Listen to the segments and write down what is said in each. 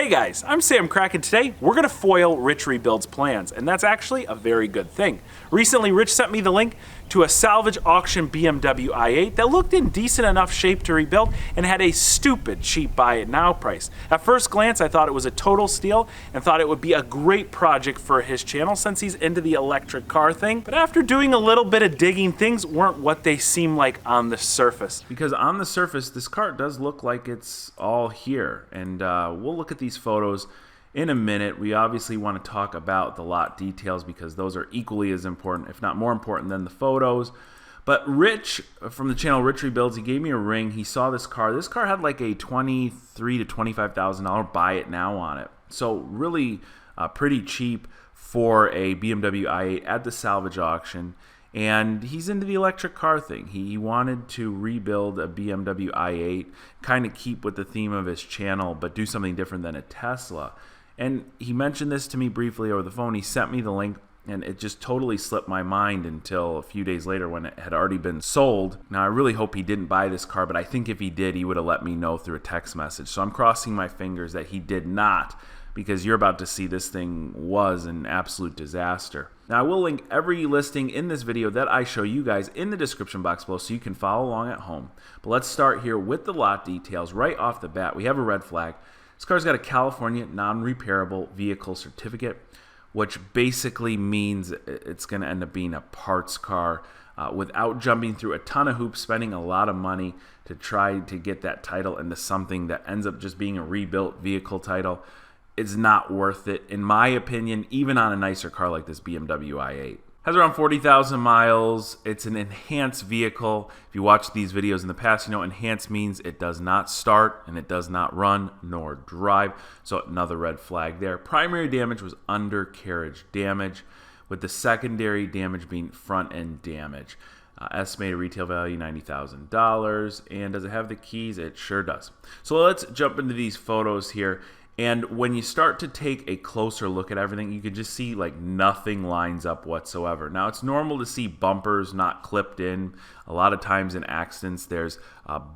Hey guys, I'm Samcrac, and today we're going to foil Rich Rebuild's plans, and that's actually a very good thing. Recently, Rich sent me the link to a salvage auction BMW i8 that looked in decent enough shape to rebuild and had a stupid cheap buy it now price. At first glance, I thought it was a total steal and thought it would be a great project for his channel since he's into the electric car thing, but after doing a little bit of digging, things weren't what they seem like on the surface. Because on the surface, this car does look like it's all here, and we'll look at these photos in a minute. We obviously want to talk about the lot details because those are equally as important, if not more important, than the photos. But Rich from the channel Rich Rebuilds, he gave me a ring. He saw this car. This car had like a $23,000 to $25,000 buy it now on it. So really pretty cheap for a BMW i8 at the salvage auction. And he's into the electric car thing. He wanted to rebuild a BMW i8, kind of keep with the theme of his channel, but do something different than a Tesla. And he mentioned this to me briefly over the phone. He sent me the link, and it just totally slipped my mind until a few days later when it had already been sold. Now, I really hope he didn't buy this car, but I think if he did, he would have let me know through a text message. So I'm crossing my fingers that he did not, because you're about to see this thing was an absolute disaster. Now, I will link every listing in this video that I show you guys in the description box below so you can follow along at home. But let's start here with the lot details. Right off the bat, we have a red flag. This car's got a California non-repairable vehicle certificate, which basically means it's going to end up being a parts car without jumping through a ton of hoops, spending a lot of money to try to get that title into something that ends up just being a rebuilt vehicle title. It's not worth it, in my opinion, even on a nicer car like this BMW i8. Has around 40,000 miles. It's an enhanced vehicle. If you watched these videos in the past, you know enhanced means it does not start and it does not run nor drive. So another red flag there. Primary damage was undercarriage damage, with the secondary damage being front end damage. Estimated retail value $90,000. And does it have the keys? It sure does. So let's jump into these photos here. And when you start to take a closer look at everything, you can just see like nothing lines up whatsoever. Now, it's normal to see bumpers not clipped in. A lot of times in accidents, there's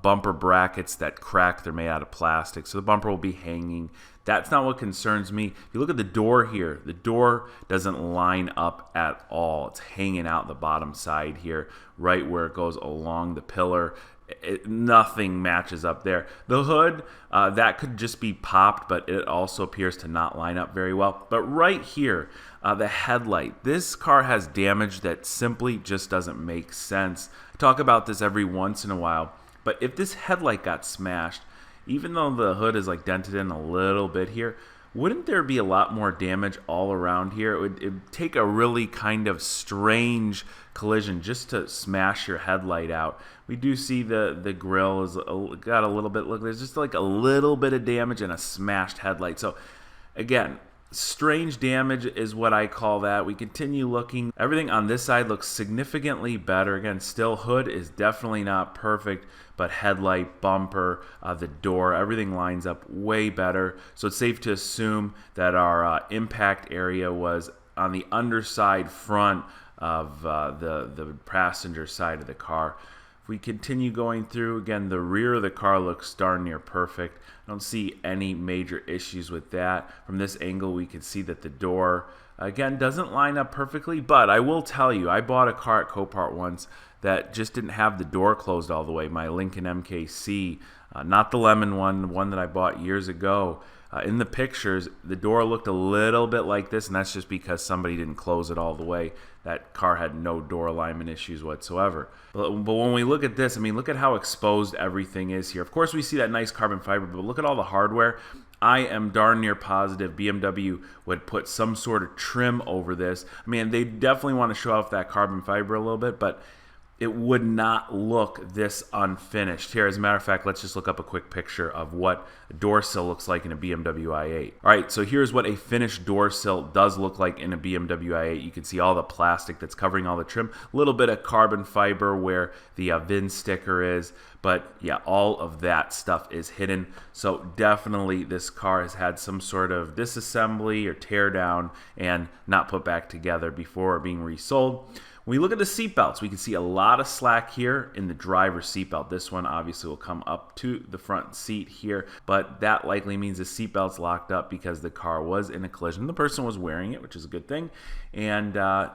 bumper brackets that crack. They're made out of plastic, so the bumper will be hanging. That's not what concerns me. If you look at the door here, the door doesn't line up at all. It's hanging out the bottom side here, right where it goes along the pillar. Nothing matches up there. The hood, that could just be popped, but it also appears to not line up very well. But right here, the headlight. This car has damage that simply just doesn't make sense. I talk about this every once in a while, but if this headlight got smashed, even though the hood is like dented in a little bit here, wouldn't there be a lot more damage all around here? It'd take a really kind of strange collision just to smash your headlight out. We do see the grill is got a little bit, look, there's just like a little bit of damage and a smashed headlight. So again, strange damage is what I call that. We continue looking. Everything on this side looks significantly better. Again, still hood is definitely not perfect, but headlight, bumper, the door, everything lines up way better. So it's safe to assume that our impact area was on the underside front of the passenger side of the car. If we continue going through, again, the rear of the car looks darn near perfect. I don't see any major issues with that. From this angle, we can see that the door, again, doesn't line up perfectly, but I will tell you, I bought a car at Copart once that just didn't have the door closed all the way, my Lincoln MKC, not the lemon one, the one that I bought years ago. In the pictures, the door looked a little bit like this, and that's just because somebody didn't close it all the way. That car had no door alignment issues whatsoever. But when we look at this, I mean, look at how exposed everything is here. Of course, we see that nice carbon fiber, but look at all the hardware. I am darn near positive BMW would put some sort of trim over this. I mean, they definitely want to show off that carbon fiber a little bit, but it would not look this unfinished. Here, as a matter of fact, let's just look up a quick picture of what a door sill looks like in a BMW i8. All right, so here's what a finished door sill does look like in a BMW i8. You can see all the plastic that's covering all the trim, a little bit of carbon fiber where the VIN sticker is, but yeah, all of that stuff is hidden. So definitely this car has had some sort of disassembly or tear down and not put back together before being resold. When we look at the seatbelts, we can see a lot of slack here in the driver's seatbelt. This one obviously will come up to the front seat here, but that likely means the seatbelt's locked up because the car was in a collision. The person was wearing it, which is a good thing, and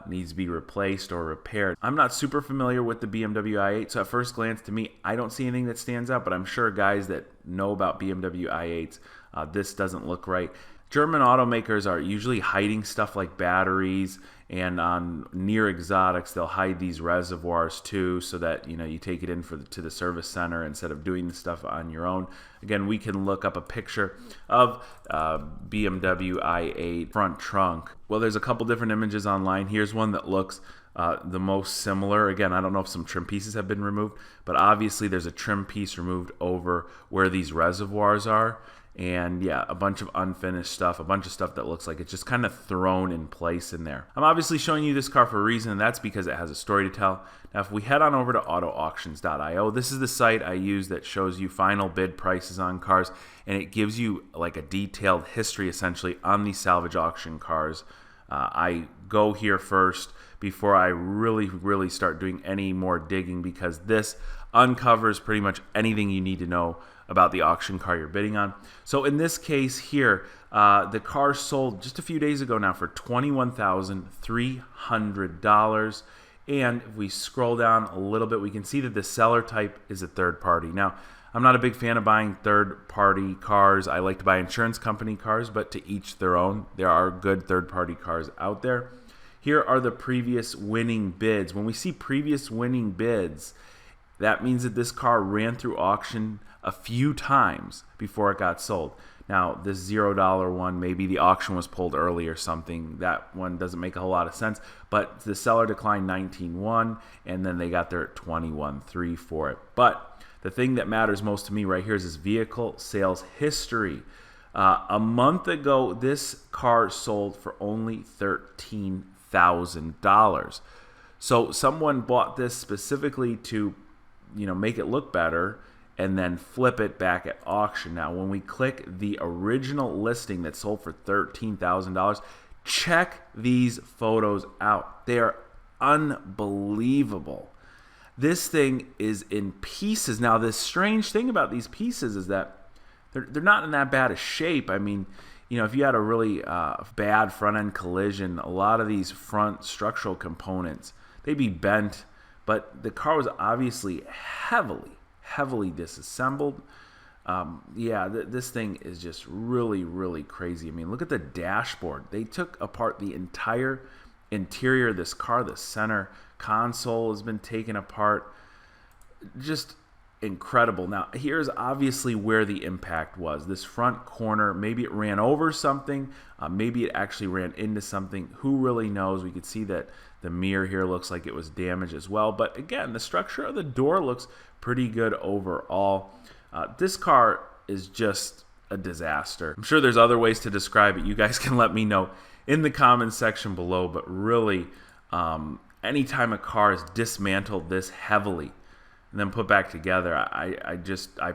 needs to be replaced or repaired. I'm not super familiar with the BMW i8, so at first glance to me, I don't see anything that stands out, but I'm sure guys that know about BMW i8s, this doesn't look right. German automakers are usually hiding stuff like batteries, and on near exotics they'll hide these reservoirs too, so that you take it in to the service center instead of doing the stuff on your own. Again, we can look up a picture of BMW i8 front trunk. Well, there's a couple different images online. Here's one that looks the most similar. Again, I don't know if some trim pieces have been removed, but obviously there's a trim piece removed over where these reservoirs are. And yeah, a bunch of unfinished stuff, a bunch of stuff that looks like it's just kind of thrown in place in there. I'm obviously showing you this car for a reason, and that's because it has a story to tell. Now, if we head on over to autoauctions.io, this is the site I use that shows you final bid prices on cars, and it gives you like a detailed history essentially on these salvage auction cars. I go here first before I really start doing any more digging, because this uncovers pretty much anything you need to know about the auction car you're bidding on. So in this case here, the car sold just a few days ago now for $21,300. And if we scroll down a little bit, we can see that the seller type is a third party. Now, I'm not a big fan of buying third party cars. I like to buy insurance company cars, but to each their own. There are good third party cars out there. Here are the previous winning bids. When we see previous winning bids, that means that this car ran through auction a few times before it got sold. Now, this $0 one, maybe the auction was pulled early or something. That one doesn't make a whole lot of sense. But the seller declined 19.1, and then they got there at 21.3 for it. But the thing that matters most to me right here is this vehicle sales history. A month ago, this car sold for only $13,000. So someone bought this specifically to make it look better and then flip it back at auction. Now, when we click the original listing that sold for $13,000, check these photos out. They are unbelievable. This thing is in pieces. Now, the strange thing about these pieces is that they're not in that bad a shape. I mean, if you had a really bad front-end collision, a lot of these front structural components, they'd be bent. But the car was obviously heavily disassembled. This thing is just really crazy. I mean, look at the dashboard. They took apart the entire interior of this car. The center console has been taken apart. Just incredible. Now, here's obviously where the impact was. This front corner, maybe it ran over something. Maybe it actually ran into something. Who really knows? We could see that the mirror here looks like it was damaged as well. But again, the structure of the door looks pretty good overall. This car is just a disaster. I'm sure there's other ways to describe it. You guys can let me know in the comments section below. But really, anytime a car is dismantled this heavily and then put back together, I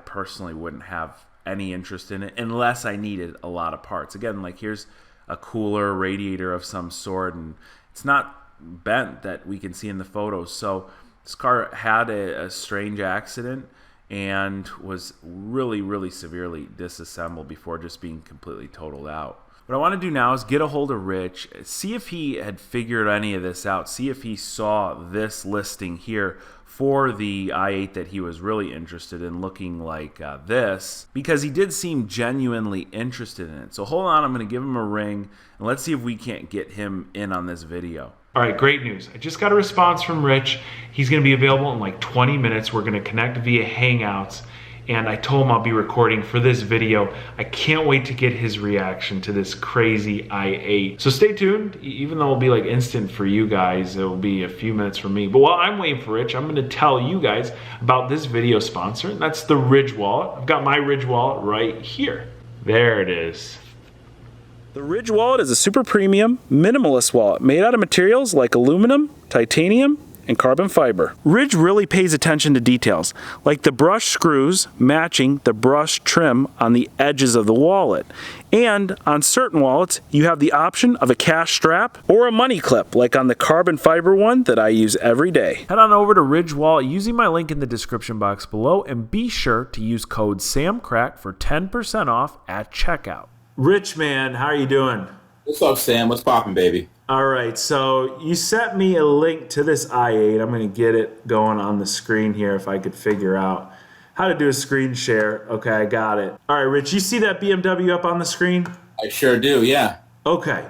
personally wouldn't have any interest in it unless I needed a lot of parts. Again, like here's a cooler, radiator of some sort, and it's not bent that we can see in the photos. So this car had a strange accident and was really severely disassembled before just being completely totaled out. What I want to do now is get a hold of Rich, see if he had figured any of this out, see if he saw this listing here for the i8 that he was really interested in, looking like this, because he did seem genuinely interested in it. So hold on, I'm going to give him a ring, and let's see if we can't get him in on this video. All right, great news. I just got a response from Rich. He's going to be available in like 20 minutes. We're going to connect via Hangouts, and I told him I'll be recording for this video. I can't wait to get his reaction to this crazy i8. So stay tuned. Even though it'll be like instant for you guys, it'll be a few minutes for me. But while I'm waiting for Rich, I'm going to tell you guys about this video sponsor, and that's the Ridge Wallet. I've got my Ridge Wallet right here. There it is. The Ridge Wallet is a super premium, minimalist wallet made out of materials like aluminum, titanium, and carbon fiber. Ridge really pays attention to details, like the brush screws matching the brush trim on the edges of the wallet. And on certain wallets, you have the option of a cash strap or a money clip, like on the carbon fiber one that I use every day. Head on over to Ridge Wallet using my link in the description box below, and be sure to use code SAMCRAC for 10% off at checkout. Rich man, how are you doing? What's up, Sam? What's poppin', baby? All right, so you sent me a link to this i8. I'm going to get it going on the screen here if I could figure out how to do a screen share. Okay, I got it. All right, Rich, you see that BMW up on the screen? I sure do, yeah. Okay,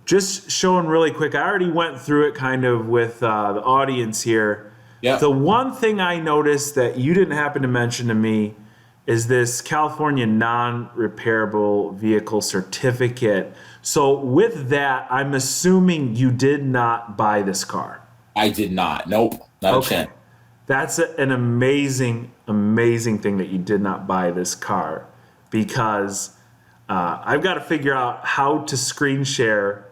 just showing really quick. I already went through it kind of with the audience here. Yeah. The one thing I noticed that you didn't happen to mention to me is this California non-repairable vehicle certificate. So with that, I'm assuming you did not buy this car. I did not. Nope, not a chance. That's an amazing, amazing thing that you did not buy this car, because I've got to figure out how to screen share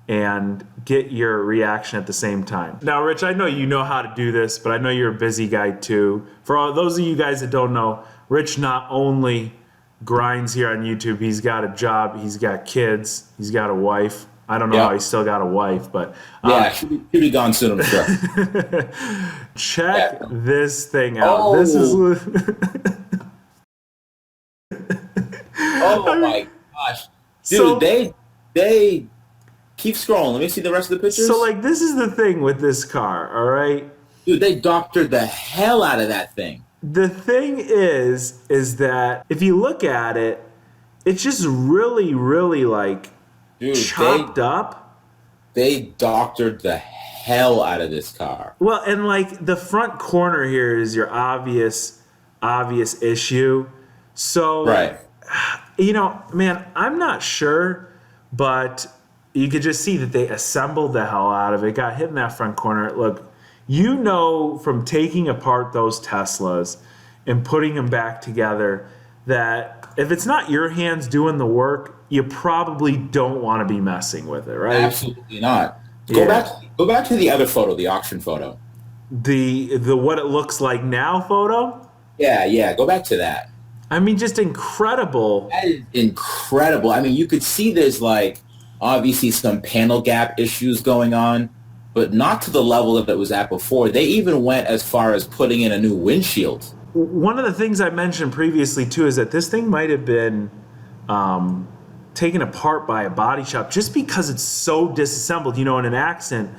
and get your reaction at the same time. Now, Rich, I know you know how to do this, but I know you're a busy guy too. For all those of you guys that don't know, Rich not only grinds here on YouTube, he's got a job, he's got kids, he's got a wife. I don't know how he's still got a wife, but yeah, she'll be gone soon, I'm sure. Check this thing out. Oh. This is oh my gosh, dude! So, they keep scrolling. Let me see the rest of the pictures. So, like, this is the thing with this car, all right? Dude, they doctored the hell out of that thing. The thing is that if you look at it, it's just really, really like chopped up. They doctored the hell out of this car. Well, and like the front corner here is your obvious issue. So, right. You know, man, I'm not sure, but you could just see that they assembled the hell out of it. Got hit in that front corner. Look, you know from taking apart those Teslas and putting them back together that if it's not your hands doing the work, you probably don't want to be messing with it, right? Absolutely not. Go back to the other photo, the auction photo. The what it looks like now photo? Yeah, go back to that. I mean, just incredible. That is incredible. I mean, you could see there's like obviously some panel gap issues going on, but not to the level that it was at before. They even went as far as putting in a new windshield. One of the things I mentioned previously, too, is that this thing might have been taken apart by a body shop just because it's so disassembled. You know, in an accident,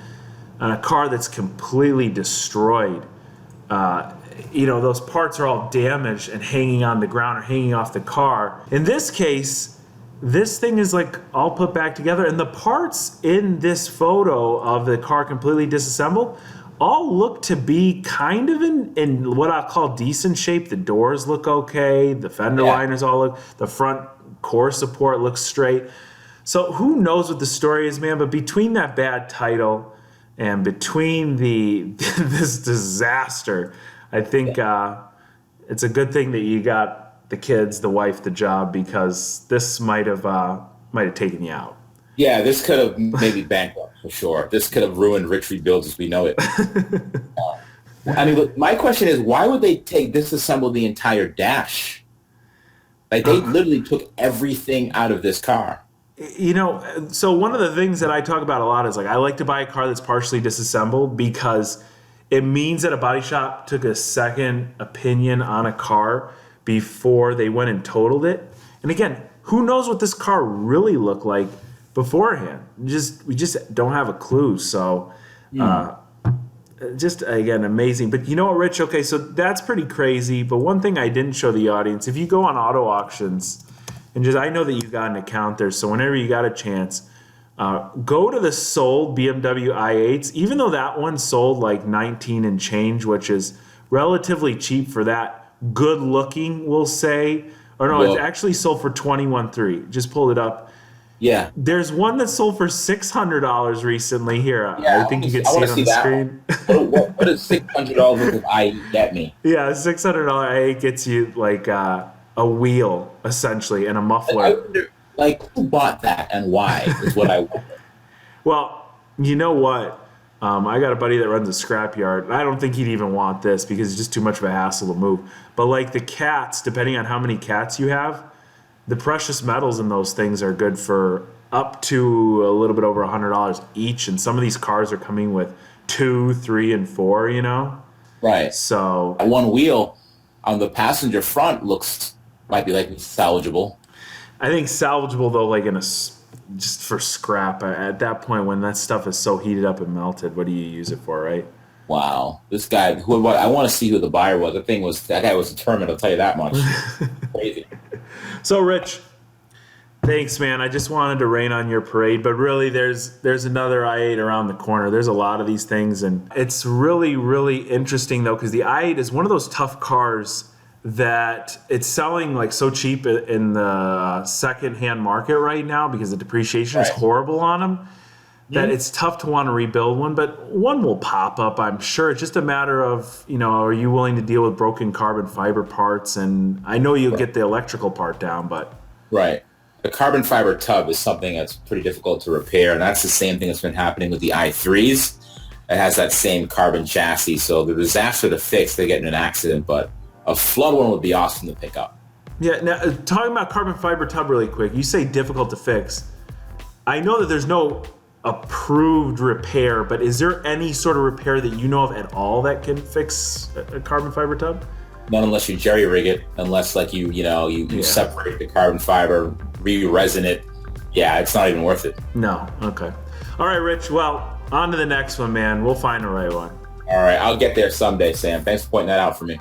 on a car that's completely destroyed, you know, those parts are all damaged and hanging on the ground or hanging off the car. In this case, this thing is like all put back together, and the parts in this photo of the car completely disassembled all look to be kind of in what I call decent shape. The doors look okay, the fender liners all look, the front core support looks straight. So who knows what the story is, man, but between that bad title and between this disaster, I think it's a good thing that you got the kids, the wife, the job, because this might have taken you out. Yeah, this could have maybe bankrupt for sure. This could have ruined Rich Rebuilds as we know it. I mean, look, my question is, why would they disassemble the entire dash? Like, they literally took everything out of this car. You know, so one of the things that I talk about a lot is, like, I like to buy a car that's partially disassembled because it means that a body shop took a second opinion on a car before they went and totaled it. And again, who knows what this car really looked like beforehand? We just don't have a clue. So just, again, amazing. But you know what, Rich? Okay, so that's pretty crazy. But one thing I didn't show the audience, if you go on auto auctions, and just, I know that you got an account there, so whenever you got a chance, go to the sold BMW i8s, even though that one sold like 19 and change, which is relatively cheap for that good looking, we'll say. Or no, it's actually sold for $21,300. Just pulled it up. Yeah. There's one that sold for $600 recently here. I think you can see it on the screen. What does $600 worth of i8 get me? Yeah, a $600 i8 gets you like a wheel, essentially, and a muffler. I wonder, like, who bought that and why is what I wonder. Well, you know what? I got a buddy that runs a scrapyard. I don't think he'd even want this because it's just too much of a hassle to move. But like the cats, depending on how many cats you have, the precious metals in those things are good for up to a little bit over $100 each. And some of these cars are coming with 2, 3, and 4, you know? Right. So one wheel on the passenger front might be like salvageable. I think salvageable though, like just for scrap. At that point, when that stuff is so heated up and melted, what do you use it for, right? Wow, this guy. I want to see who the buyer was. That guy was determined. I'll tell you that much. Crazy. So, Rich, thanks, man. I just wanted to rain on your parade, but really, there's another i8 around the corner. There's a lot of these things, and it's really, really interesting though, because the i8 is one of those tough cars that it's selling like so cheap in the second-hand market right now because the depreciation is horrible on them that it's tough to want to rebuild one, but one will pop up, I'm sure. It's just a matter of, are you willing to deal with broken carbon fiber parts? And I know you'll get the electrical part down, but... Right. The carbon fiber tub is something that's pretty difficult to repair, and that's the same thing that's been happening with the i3s. It has that same carbon chassis, so the disaster to fix, they get in an accident, but a flood one would be awesome to pick up. Yeah, now talking about carbon fiber tub really quick, you say difficult to fix. I know that there's no approved repair, but is there any sort of repair that you know of at all that can fix a carbon fiber tub? Not unless you jerry rig it, unless like you separate the carbon fiber, re-resin it. Yeah, it's not even worth it. No, okay. All right, Rich, well, on to the next one, man. We'll find the right one. All right, I'll get there someday, Sam. Thanks for pointing that out for me.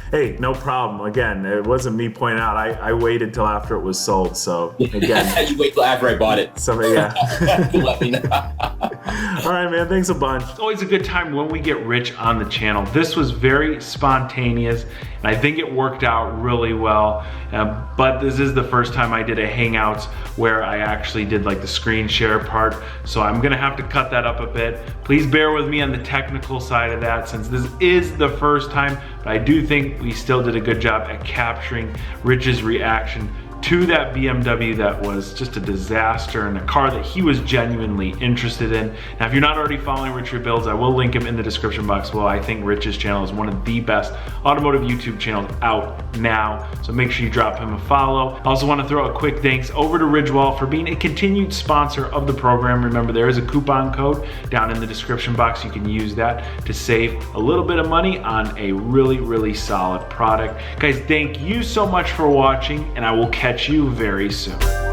Hey, no problem. Again, it wasn't me pointing out. I waited till after it was sold. So again, you wait till after I bought it. Somebody, yeah. You let me know. All right, man. Thanks a bunch. It's always a good time when we get Rich on the channel. This was very spontaneous, and I think it worked out really well. But this is the first time I did a Hangouts where I actually did like the screen share part. So I'm gonna have to cut that up a bit. Please bear with me on the technical side of that since this is the first time, but I do think we still did a good job at capturing Rich's reaction to that BMW that was just a disaster and a car that he was genuinely interested in. Now, if you're not already following Rich Rebuilds, I will link him in the description box below. I think Rich's channel is one of the best automotive YouTube channels out now, so make sure you drop him a follow. I also want to throw a quick thanks over to Ridgewall for being a continued sponsor of the program. Remember, there is a coupon code down in the description box. You can use that to save a little bit of money on a really, really solid product. Guys, thank you so much for watching, and I will catch you very soon.